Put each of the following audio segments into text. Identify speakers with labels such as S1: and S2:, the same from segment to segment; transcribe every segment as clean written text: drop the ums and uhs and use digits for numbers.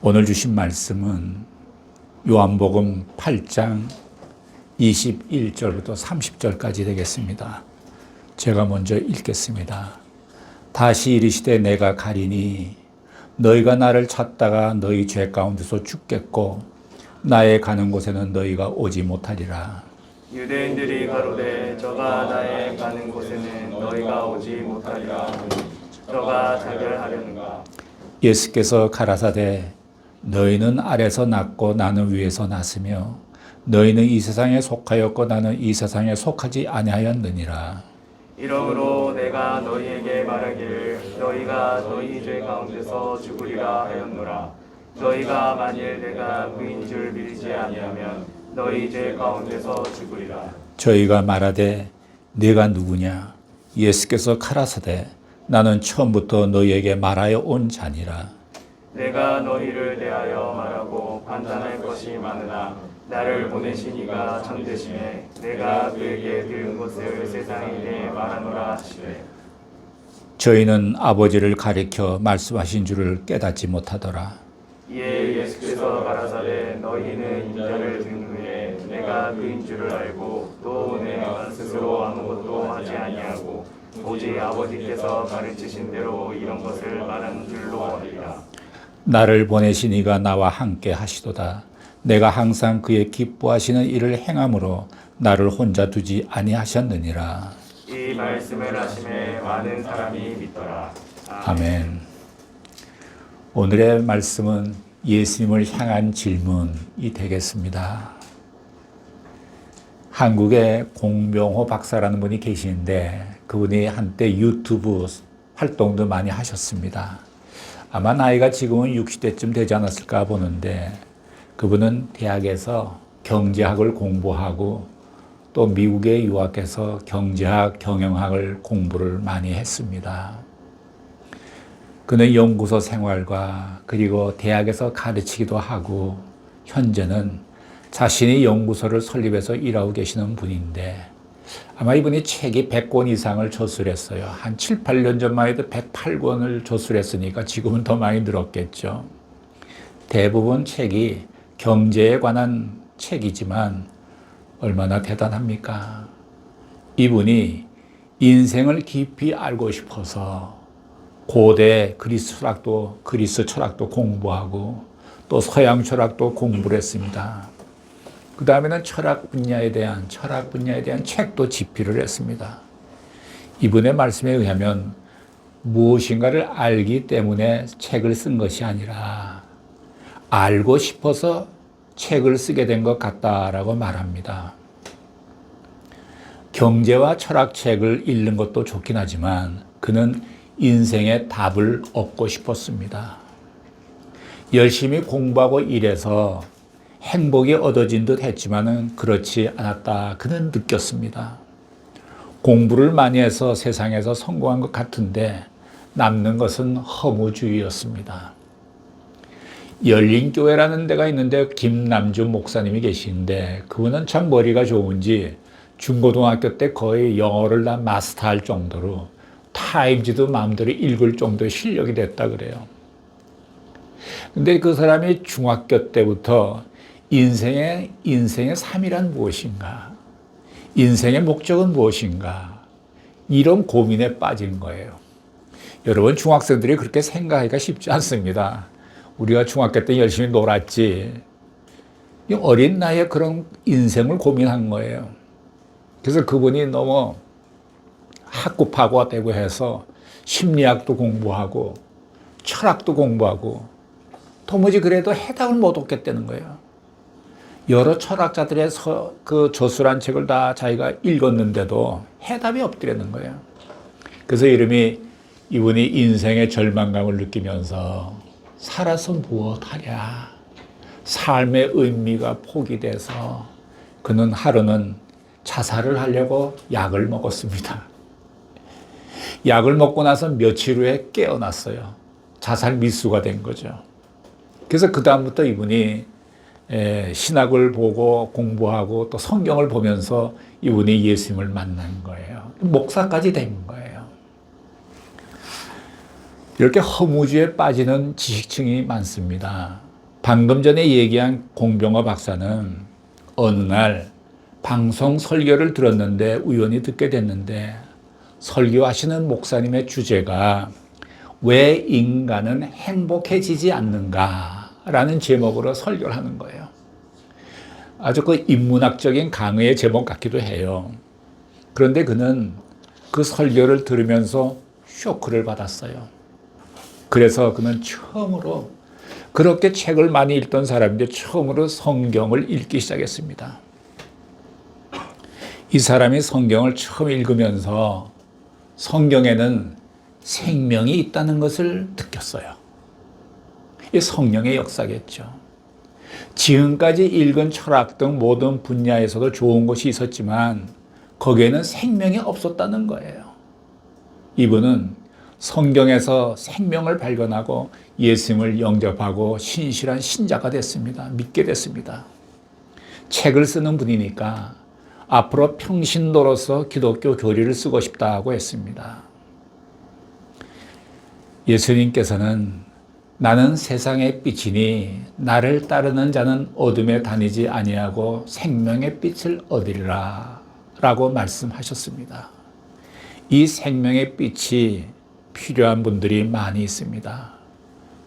S1: 오늘 주신 말씀은 요한복음 8장 21절부터 30절까지 되겠습니다. 제가 먼저 읽겠습니다. 다시 이르시되 내가 가리니 너희가 나를 찾다가 너희 죄 가운데서 죽겠고 나의 가는 곳에는 너희가 오지 못하리라.
S2: 유대인들이 가로되 저가 나의 가는 곳에는 너희가 오지 못하리라. 저가 자결하려는가?
S1: 예수께서 가라사대 너희는 아래서 났고 나는 위에서 났으며 너희는 이 세상에 속하였고 나는 이 세상에 속하지 아니하였느니라.
S2: 이러므로 내가 너희에게 말하기를 너희가 너희 죄 가운데서 죽으리라 하였노라. 너희가 만일 내가 그인 줄 믿지 아니하면 너희 죄 가운데서 죽으리라.
S1: 저희가 말하되 네가 누구냐? 예수께서 가라사대 나는 처음부터 너희에게 말하여 온 자니라.
S2: 내가 너희를 대하여 말하고 판단할 것이 많으나 나를 보내신 이가 참되심에 내가 그에게 들은 것을 세상에게 말하노라 하시되
S1: 저희는 아버지를 가리켜 말씀하신 줄을 깨닫지 못하더라.
S2: 이에 예수께서 가라사대 너희는 인자를 든 후에 내가 그인 줄을 알고 또 내가 스스로 아무것도 하지 아니하고 오직 아버지께서 가르치신 대로 이런 것을 말하는 줄로 알리라.
S1: 나를 보내신 이가 나와 함께 하시도다. 내가 항상 그의 기뻐하시는 일을 행함으로 나를 혼자 두지 아니하셨느니라.
S2: 이 말씀을 하심에 많은 사람이 믿더라.
S1: 아멘. 오늘의 말씀은 예수님을 향한 질문이 되겠습니다. 한국에 공병호 박사라는 분이 계시는데 그분이 한때 유튜브 활동도 많이 하셨습니다. 아마 나이가 지금은 60대쯤 되지 않았을까 보는데 그분은 대학에서 경제학을 공부하고 또 미국에 유학해서 경제학, 경영학을 공부를 많이 했습니다. 그는 연구소 생활과 그리고 대학에서 가르치기도 하고 현재는 자신이 연구소를 설립해서 일하고 계시는 분인데 아마 이분이 책이 100권 이상을 저술했어요. 한 7, 8년 전만 해도 108권을 저술했으니까 지금은 더 많이 늘었겠죠. 대부분 책이 경제에 관한 책이지만 얼마나 대단합니까? 이분이 인생을 깊이 알고 싶어서 고대 그리스 철학도 공부하고 또 서양 철학도 공부를 했습니다. 그 다음에는 철학 분야에 대한 책도 집필을 했습니다. 이분의 말씀에 의하면 무엇인가를 알기 때문에 책을 쓴 것이 아니라 알고 싶어서 책을 쓰게 된 것 같다라고 말합니다. 경제와 철학책을 읽는 것도 좋긴 하지만 그는 인생의 답을 얻고 싶었습니다. 열심히 공부하고 일해서 행복이 얻어진 듯 했지만은 그렇지 않았다. 그는 느꼈습니다. 공부를 많이 해서 세상에서 성공한 것 같은데 남는 것은 허무주의였습니다. 열린교회라는 데가 있는데 김남주 목사님이 계시는데 그분은 참 머리가 좋은지 중고등학교 때 거의 영어를 다 마스터할 정도로 타임지도 마음대로 읽을 정도의 실력이 됐다 그래요. 근데 그 사람이 중학교 때부터 인생의 삶이란 무엇인가? 인생의 목적은 무엇인가? 이런 고민에 빠진 거예요. 여러분, 중학생들이 그렇게 생각하기가 쉽지 않습니다. 우리가 중학교 때 열심히 놀았지. 어린 나이에 그런 인생을 고민한 거예요. 그래서 그분이 너무 학구파고가 되고 해서 심리학도 공부하고 철학도 공부하고 도무지 그래도 해답을 못 얻겠다는 거예요. 여러 철학자들의 그 저술한 책을 다 자기가 읽었는데도 해답이 없더라는 거예요. 그래서 이분이 인생의 절망감을 느끼면서 살아서 무엇하랴. 삶의 의미가 포기돼서 그는 하루는 자살을 하려고 약을 먹었습니다. 약을 먹고 나서 며칠 후에 깨어났어요. 자살 미수가 된 거죠. 그래서 그 다음부터 이분이 신학을 보고 공부하고 또 성경을 보면서 이분이 예수님을 만난 거예요. 목사까지 된 거예요. 이렇게 허무주의에 빠지는 지식층이 많습니다. 방금 전에 얘기한 공병호 박사는 어느 날 방송 설교를 들었는데 우연히 듣게 됐는데 설교하시는 목사님의 주제가 왜 인간은 행복해지지 않는가 라는 제목으로 설교를 하는 거예요. 아주 그 인문학적인 강의의 제목 같기도 해요. 그런데 그는 그 설교를 들으면서 쇼크를 받았어요. 그래서 그는 처음으로, 그렇게 책을 많이 읽던 사람인데 처음으로 성경을 읽기 시작했습니다. 이 사람이 성경을 처음 읽으면서 성경에는 생명이 있다는 것을 느꼈어요. 이 성령의 역사겠죠. 지금까지 읽은 철학 등 모든 분야에서도 좋은 것이 있었지만 거기에는 생명이 없었다는 거예요. 이분은 성경에서 생명을 발견하고 예수님을 영접하고 신실한 신자가 됐습니다. 믿게 됐습니다. 책을 쓰는 분이니까 앞으로 평신도로서 기독교 교리를 쓰고 싶다고 했습니다. 예수님께서는 나는 세상의 빛이니 나를 따르는 자는 어둠에 다니지 아니하고 생명의 빛을 얻으리라 라고 말씀하셨습니다. 이 생명의 빛이 필요한 분들이 많이 있습니다.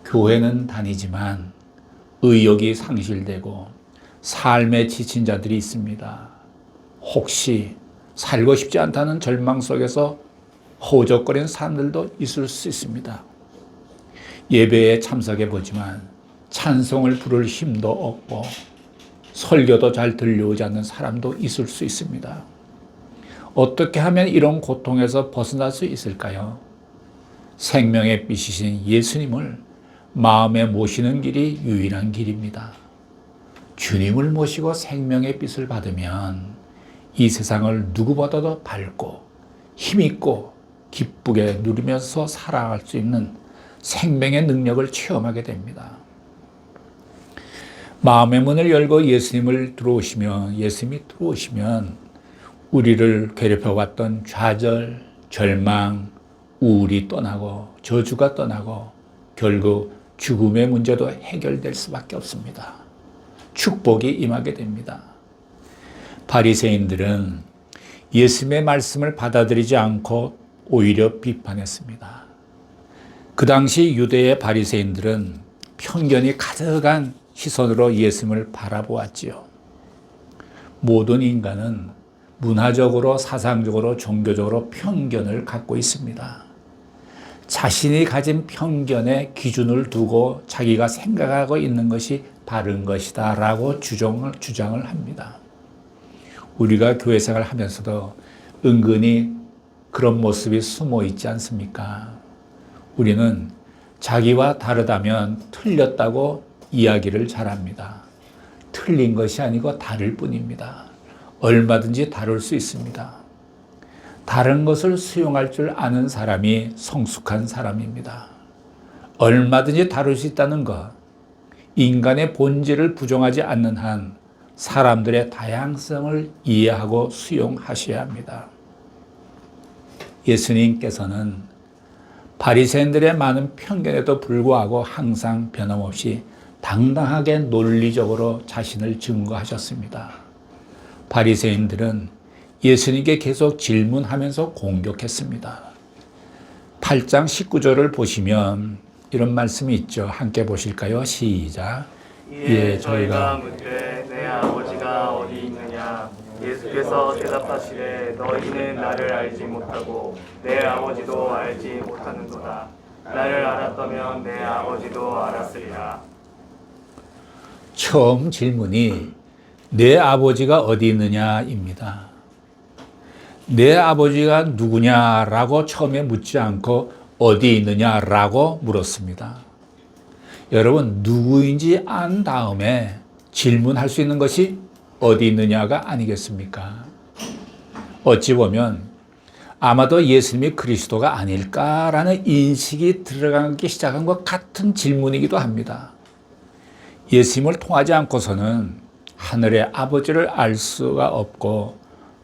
S1: 교회는 다니지만 의욕이 상실되고 삶에 지친 자들이 있습니다. 혹시 살고 싶지 않다는 절망 속에서 허우적거리는 사람들도 있을 수 있습니다. 예배에 참석해 보지만 찬송을 부를 힘도 없고 설교도 잘 들려오지 않는 사람도 있을 수 있습니다. 어떻게 하면 이런 고통에서 벗어날 수 있을까요? 생명의 빛이신 예수님을 마음에 모시는 길이 유일한 길입니다. 주님을 모시고 생명의 빛을 받으면 이 세상을 누구보다도 밝고 힘있고 기쁘게 누리면서 살아갈 수 있는 생명의 능력을 체험하게 됩니다. 마음의 문을 열고 예수님이 들어오시면 우리를 괴롭혀왔던 좌절, 절망, 우울이 떠나고 저주가 떠나고 결국 죽음의 문제도 해결될 수밖에 없습니다. 축복이 임하게 됩니다. 바리새인들은 예수님의 말씀을 받아들이지 않고 오히려 비판했습니다. 그 당시 유대의 바리새인들은 편견이 가득한 시선으로 예수님을 바라보았지요. 모든 인간은 문화적으로, 사상적으로, 종교적으로 편견을 갖고 있습니다. 자신이 가진 편견에 기준을 두고 자기가 생각하고 있는 것이 바른 것이다 라고 주장을 합니다. 우리가 교회 생활을 하면서도 은근히 그런 모습이 숨어 있지 않습니까? 우리는 자기와 다르다면 틀렸다고 이야기를 잘합니다. 틀린 것이 아니고 다를 뿐입니다. 얼마든지 다를 수 있습니다. 다른 것을 수용할 줄 아는 사람이 성숙한 사람입니다. 얼마든지 다룰 수 있다는 것, 인간의 본질을 부정하지 않는 한 사람들의 다양성을 이해하고 수용하셔야 합니다. 예수님께서는 바리새인들의 많은 편견에도 불구하고 항상 변함없이 당당하게 논리적으로 자신을 증거하셨습니다. 바리새인들은 예수님께 계속 질문하면서 공격했습니다. 8장 19절을 보시면 이런 말씀이 있죠. 함께 보실까요? 시작.
S2: 이에 저희가 묻되 내 아버지가 어디 있느냐? 예수께서 대답하시되 너희는 나를 알지 못하고 내 아버지도 알지 못하는도다. 나를 알았다면 내 아버지도 알았으리라.
S1: 처음 질문이 내 아버지가 어디 있느냐입니다. 내 아버지가 누구냐라고 처음에 묻지 않고 어디 있느냐라고 물었습니다. 여러분, 누구인지 안 다음에 질문할 수 있는 것이 어디 있느냐가 아니겠습니까? 어찌 보면 아마도 예수님이 그리스도가 아닐까라는 인식이 들어가기 시작한 것 같은 질문이기도 합니다. 예수님을 통하지 않고서는 하늘의 아버지를 알 수가 없고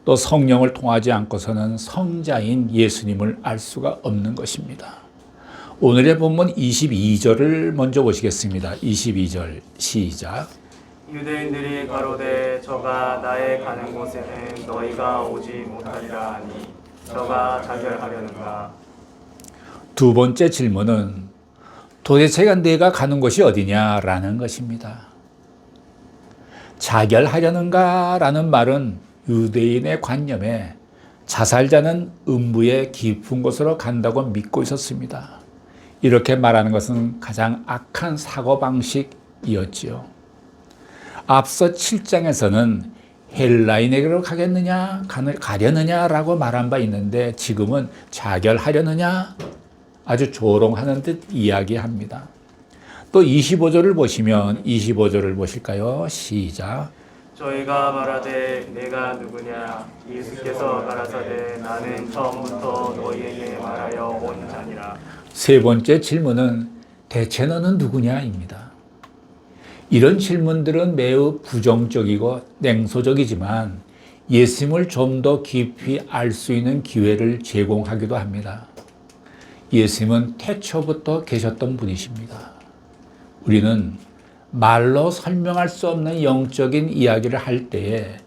S1: 또 성령을 통하지 않고서는 성자인 예수님을 알 수가 없는 것입니다. 오늘의 본문 22절을 먼저 보시겠습니다. 22절 시작.
S2: 유대인들이 가로되 저가 나의 가는 곳에는 너희가 오지 못하리라 하니 저가 자결하려는가.
S1: 두 번째 질문은 도대체가 내가 가는 곳이 어디냐라는 것입니다. 자결하려는가 라는 말은 유대인의 관념에 자살자는 음부의 깊은 곳으로 간다고 믿고 있었습니다. 이렇게 말하는 것은 가장 악한 사고방식이었지요. 앞서 7장에서는 헬라인에게로 가려느냐라고 말한 바 있는데 지금은 자결하려느냐 아주 조롱하는 듯 이야기합니다. 또 25절을 보시면 25절을 보실까요? 시작.
S2: 저희가 말하되 내가 누구냐. 예수께서 가라사대 나는 처음부터 너희에게 말하여 온 자니라.
S1: 세 번째 질문은 대체 너는 누구냐입니다. 이런 질문들은 매우 부정적이고 냉소적이지만 예수님을 좀 더 깊이 알 수 있는 기회를 제공하기도 합니다. 예수님은 태초부터 계셨던 분이십니다. 우리는 말로 설명할 수 없는 영적인 이야기를 할 때에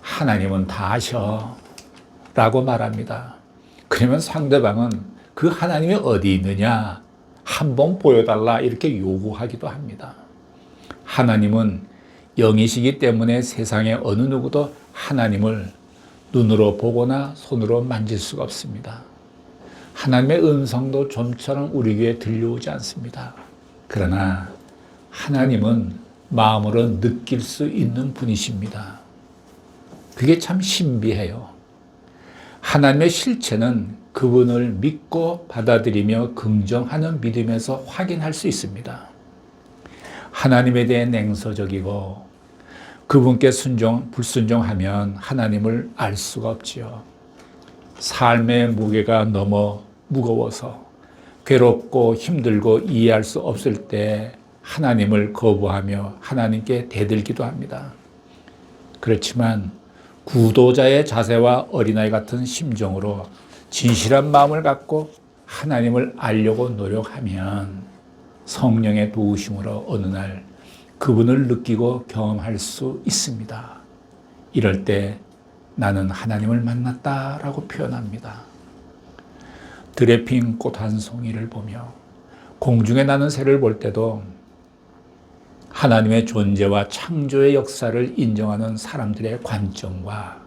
S1: 하나님은 다 아셔 라고 말합니다. 그러면 상대방은 그 하나님이 어디 있느냐 한번 보여달라 이렇게 요구하기도 합니다. 하나님은 영이시기 때문에 세상에 어느 누구도 하나님을 눈으로 보거나 손으로 만질 수가 없습니다. 하나님의 음성도 좀처럼 우리 귀에 들려오지 않습니다. 그러나 하나님은 마음으로 느낄 수 있는 분이십니다. 그게 참 신비해요. 하나님의 실체는 그분을 믿고 받아들이며 긍정하는 믿음에서 확인할 수 있습니다. 하나님에 대해 냉소적이고 그분께 불순종하면 하나님을 알 수가 없지요. 삶의 무게가 너무 무거워서 괴롭고 힘들고 이해할 수 없을 때 하나님을 거부하며 하나님께 대들기도 합니다. 그렇지만 구도자의 자세와 어린아이 같은 심정으로 진실한 마음을 갖고 하나님을 알려고 노력하면 성령의 도우심으로 어느 날 그분을 느끼고 경험할 수 있습니다. 이럴 때 나는 하나님을 만났다라고 표현합니다. 들에 핀 꽃 한 송이를 보며 공중에 나는 새를 볼 때도 하나님의 존재와 창조의 역사를 인정하는 사람들의 관점과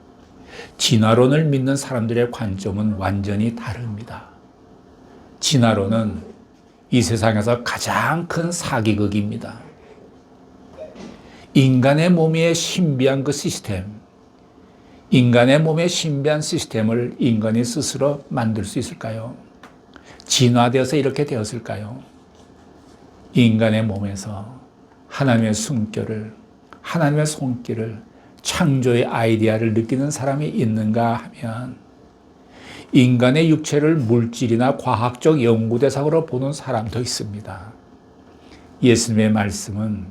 S1: 진화론을 믿는 사람들의 관점은 완전히 다릅니다. 진화론은 이 세상에서 가장 큰 사기극입니다. 인간의 몸의 신비한 그 시스템, 인간의 몸의 신비한 시스템을 인간이 스스로 만들 수 있을까요? 진화되어서 이렇게 되었을까요? 인간의 몸에서 하나님의 숨결을, 하나님의 손길을, 창조의 아이디어를 느끼는 사람이 있는가 하면 인간의 육체를 물질이나 과학적 연구 대상으로 보는 사람도 있습니다. 예수님의 말씀은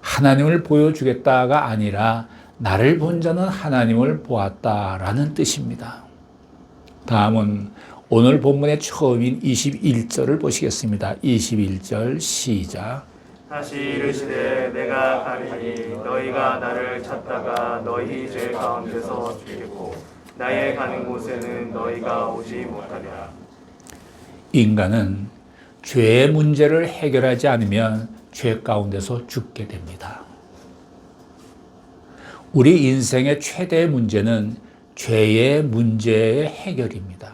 S1: 하나님을 보여주겠다가 아니라 나를 본 자는 하나님을 보았다라는 뜻입니다. 다음은 오늘 본문의 처음인 21절을 보시겠습니다. 21절 시작.
S2: 다시 이르시되 내가 가리니 너희가 나를 찾다가 너희 죄 가운데서 죽겠고 나의 가는 곳에는 너희가 오지 못하리라.
S1: 인간은 죄의 문제를 해결하지 않으면 죄 가운데서 죽게 됩니다. 우리 인생의 최대의 문제는 죄의 문제의 해결입니다.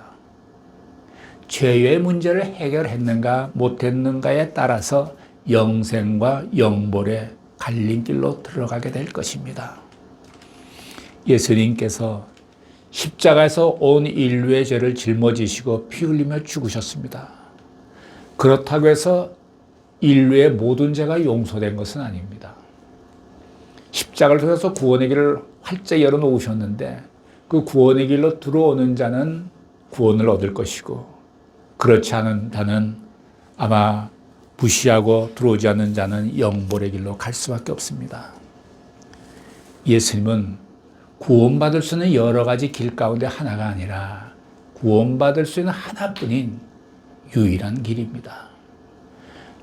S1: 죄의 문제를 해결했는가 못했는가에 따라서 영생과 영벌의 갈림길로 들어가게 될 것입니다. 예수님께서 십자가에서 온 인류의 죄를 짊어지시고 피 흘리며 죽으셨습니다. 그렇다고 해서 인류의 모든 죄가 용서된 것은 아닙니다. 십자가를 통해서 구원의 길을 활짝 열어놓으셨는데 그 구원의 길로 들어오는 자는 구원을 얻을 것이고 그렇지 않은 자는 아마 무시하고 들어오지 않는 자는 영벌의 길로 갈 수밖에 없습니다. 예수님은 구원받을 수 있는 여러 가지 길 가운데 하나가 아니라 구원받을 수 있는 하나뿐인 유일한 길입니다.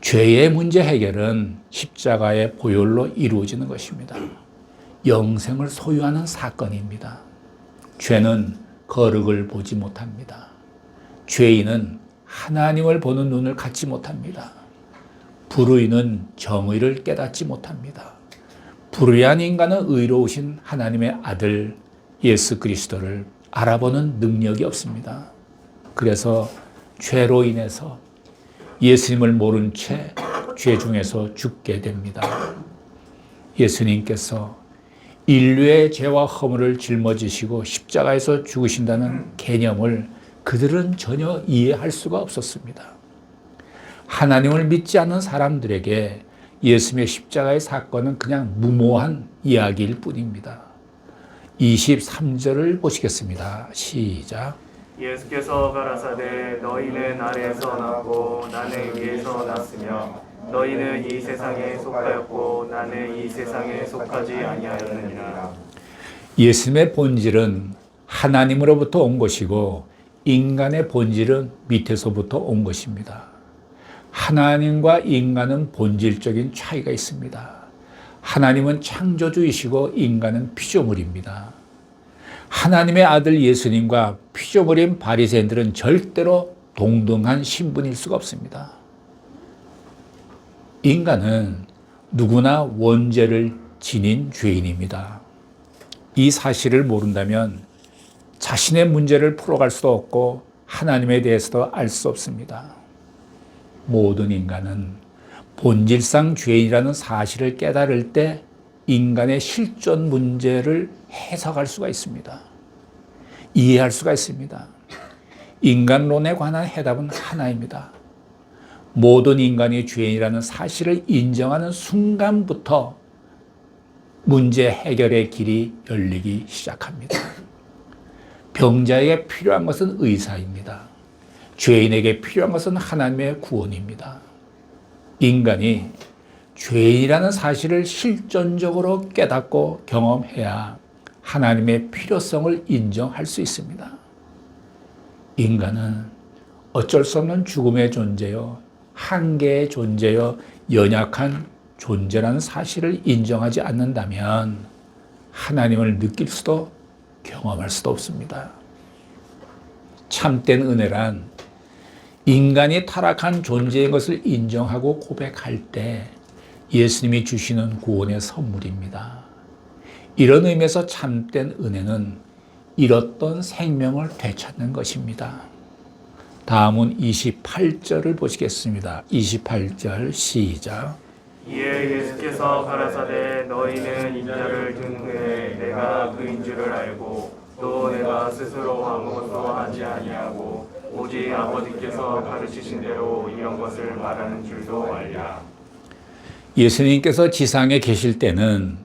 S1: 죄의 문제 해결은 십자가의 보혈로 이루어지는 것입니다. 영생을 소유하는 사건입니다. 죄는 거룩을 보지 못합니다. 죄인은 하나님을 보는 눈을 갖지 못합니다. 불의는 정의를 깨닫지 못합니다. 불의한 인간은 의로우신 하나님의 아들 예수 그리스도를 알아보는 능력이 없습니다. 그래서 죄로 인해서 예수님을 모른 채 죄 중에서 죽게 됩니다. 예수님께서 인류의 죄와 허물을 짊어지시고 십자가에서 죽으신다는 개념을 그들은 전혀 이해할 수가 없었습니다. 하나님을 믿지 않는 사람들에게 예수님의 십자가의 사건은 그냥 무모한 이야기일 뿐입니다. 23절을 보시겠습니다. 시작.
S2: 예수께서 가라사대 너희는 아래에서 났고 나는 위에서 났으며 너희는 이 세상에 속하였고 나는 이 세상에 속하지 아니하였느니라.
S1: 예수님의 본질은 하나님으로부터 온 것이고 인간의 본질은 밑에서부터 온 것입니다. 하나님과 인간은 본질적인 차이가 있습니다. 하나님은 창조주이시고 인간은 피조물입니다. 하나님의 아들 예수님과 피조물인 바리새인들은 절대로 동등한 신분일 수가 없습니다. 인간은 누구나 원죄를 지닌 죄인입니다. 이 사실을 모른다면 자신의 문제를 풀어갈 수도 없고 하나님에 대해서도 알 수 없습니다. 모든 인간은 본질상 죄인이라는 사실을 깨달을 때 인간의 실존 문제를 해석할 수가 있습니다. 이해할 수가 있습니다. 인간론에 관한 해답은 하나입니다. 모든 인간이 죄인이라는 사실을 인정하는 순간부터 문제 해결의 길이 열리기 시작합니다. 병자에게 필요한 것은 의사입니다. 죄인에게 필요한 것은 하나님의 구원입니다. 인간이 죄인이라는 사실을 실존적으로 깨닫고 경험해야 하나님의 필요성을 인정할 수 있습니다. 인간은 어쩔 수 없는 죽음의 존재요, 한계의 존재요, 연약한 존재라는 사실을 인정하지 않는다면 하나님을 느낄 수도 경험할 수도 없습니다. 참된 은혜란 인간이 타락한 존재인 것을 인정하고 고백할 때 예수님이 주시는 구원의 선물입니다. 이런 의미에서 참된 은혜는 잃었던 생명을 되찾는 것입니다. 다음은 28절을 보시겠습니다. 28절 시작.
S2: 이에 예수께서 가라사대 너희는 인자를 든 후에 내가 그인 줄을 알고 또 내가 스스로 아무것도 하지 아니하고 오직 아버지께서 가르치신 대로 이런 것을 말하는 줄도 알랴.
S1: 예수님께서 지상에 계실 때는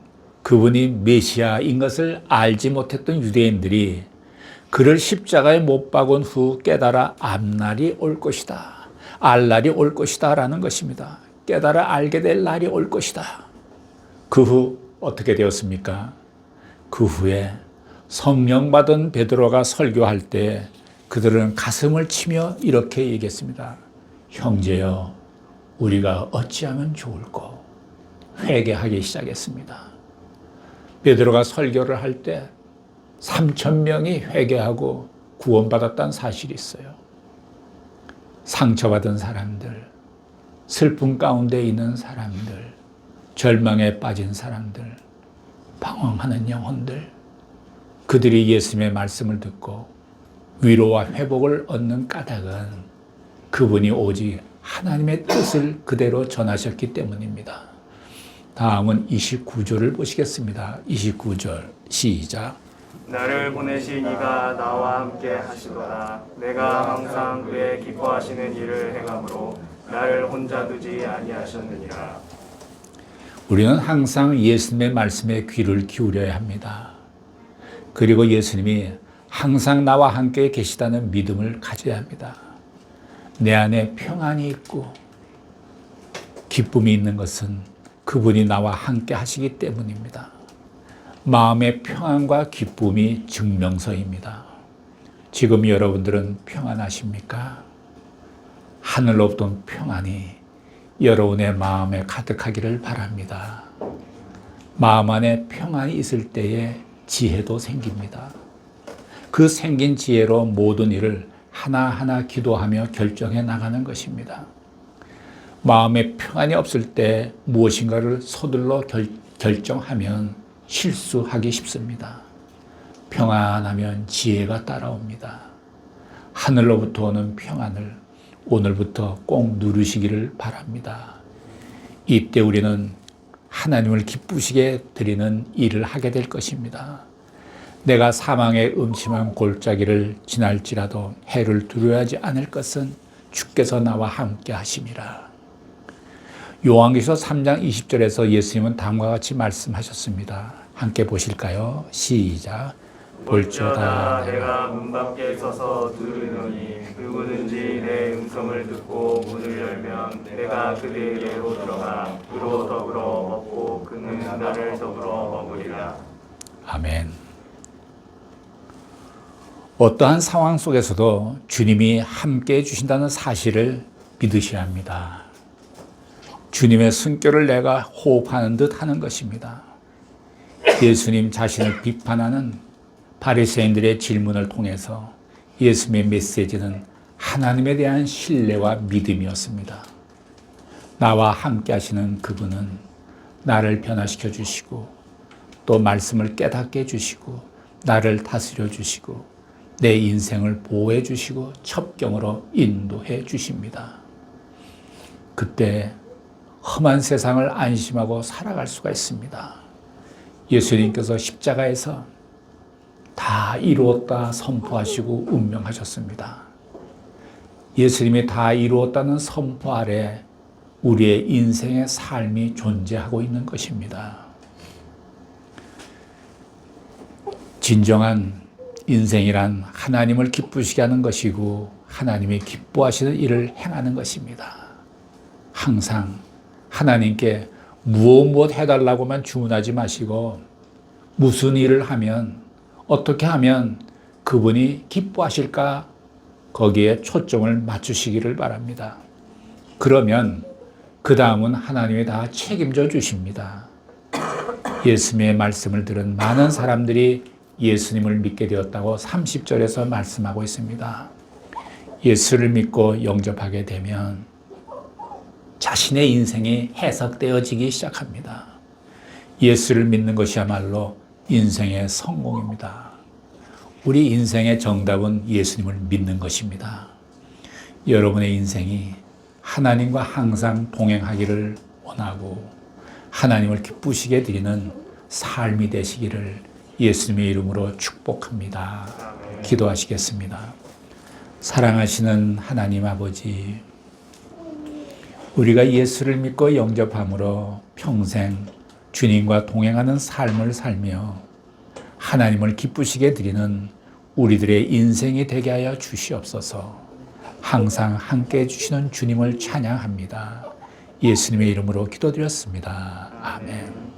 S1: 그분이 메시아인 것을 알지 못했던 유대인들이 그를 십자가에 못 박은 후 깨달아 알 날이 올 것이다. 알 날이 올 것이다 라는 것입니다. 깨달아 알게 될 날이 올 것이다. 그 후 어떻게 되었습니까? 그 후에 성령 받은 베드로가 설교할 때 그들은 가슴을 치며 이렇게 얘기했습니다. 형제여, 우리가 어찌하면 좋을꼬? 회개하기 시작했습니다. 베드로가 설교를 할 때 3,000명이 회개하고 구원받았다는 사실이 있어요. 상처받은 사람들, 슬픔 가운데 있는 사람들, 절망에 빠진 사람들, 방황하는 영혼들, 그들이 예수님의 말씀을 듣고 위로와 회복을 얻는 까닭은 그분이 오직 하나님의 뜻을 그대로 전하셨기 때문입니다. 다음은 29절을 보시겠습니다. 29절 시작.
S2: 나를 보내신 이가 나와 함께 하시도다. 내가 항상 그의 기뻐하시는 일을 행함으로 나를 혼자 두지 아니하셨느니라.
S1: 우리는 항상 예수님의 말씀에 귀를 기울여야 합니다. 그리고 예수님이 항상 나와 함께 계시다는 믿음을 가져야 합니다. 내 안에 평안이 있고 기쁨이 있는 것은 그분이 나와 함께 하시기 때문입니다. 마음의 평안과 기쁨이 증명서입니다. 지금 여러분들은 평안하십니까? 하늘로부터 평안이 여러분의 마음에 가득하기를 바랍니다. 마음 안에 평안이 있을 때에 지혜도 생깁니다. 그 생긴 지혜로 모든 일을 하나하나 기도하며 결정해 나가는 것입니다. 마음에 평안이 없을 때 무엇인가를 서둘러 결정하면 실수하기 쉽습니다. 평안하면 지혜가 따라옵니다. 하늘로부터 오는 평안을 오늘부터 꼭 누리시기를 바랍니다. 이때 우리는 하나님을 기쁘시게 드리는 일을 하게 될 것입니다. 내가 사망의 음침한 골짜기를 지날지라도 해를 두려워하지 않을 것은 주께서 나와 함께 하심이라. 요한계시록 3장 20절에서 예수님은 다음과 같이 말씀하셨습니다. 함께 보실까요? 시작. 볼지어다
S2: 내가 문 밖에 서서 두드리노니 누구든지 내 음성을 듣고 문을 열면 내가 그들에게로 들어가 그로 더불어 먹고 그는 나를 더불어 먹으리라.
S1: 아멘. 어떠한 상황 속에서도 주님이 함께해 주신다는 사실을 믿으셔야 합니다. 주님의 숨결을 내가 호흡하는 듯 하는 것입니다. 예수님 자신을 비판하는 바리새인들의 질문을 통해서 예수님의 메시지는 하나님에 대한 신뢰와 믿음이었습니다. 나와 함께 하시는 그분은 나를 변화시켜 주시고 또 말씀을 깨닫게 해주시고 나를 다스려 주시고 내 인생을 보호해 주시고 첩경으로 인도해 주십니다. 그때 험한 세상을 안심하고 살아갈 수가 있습니다. 예수님께서 십자가에서 다 이루었다 선포하시고 운명하셨습니다. 예수님이 다 이루었다는 선포 아래 우리의 인생의 삶이 존재하고 있는 것입니다. 진정한 인생이란 하나님을 기쁘시게 하는 것이고 하나님이 기뻐하시는 일을 행하는 것입니다. 항상 하나님께 무엇 해달라고만 주문하지 마시고 무슨 일을 하면 어떻게 하면 그분이 기뻐하실까 거기에 초점을 맞추시기를 바랍니다. 그러면 그 다음은 하나님이 다 책임져 주십니다. 예수님의 말씀을 들은 많은 사람들이 예수님을 믿게 되었다고 30절에서 말씀하고 있습니다. 예수를 믿고 영접하게 되면 자신의 인생이 해석되어지기 시작합니다. 예수를 믿는 것이야말로 인생의 성공입니다. 우리 인생의 정답은 예수님을 믿는 것입니다. 여러분의 인생이 하나님과 항상 동행하기를 원하고 하나님을 기쁘시게 드리는 삶이 되시기를 예수님의 이름으로 축복합니다. 기도하시겠습니다. 사랑하시는 하나님 아버지, 우리가 예수를 믿고 영접함으로 평생 주님과 동행하는 삶을 살며 하나님을 기쁘시게 드리는 우리들의 인생이 되게 하여 주시옵소서. 항상 함께 해주시는 주님을 찬양합니다. 예수님의 이름으로 기도드렸습니다. 아멘.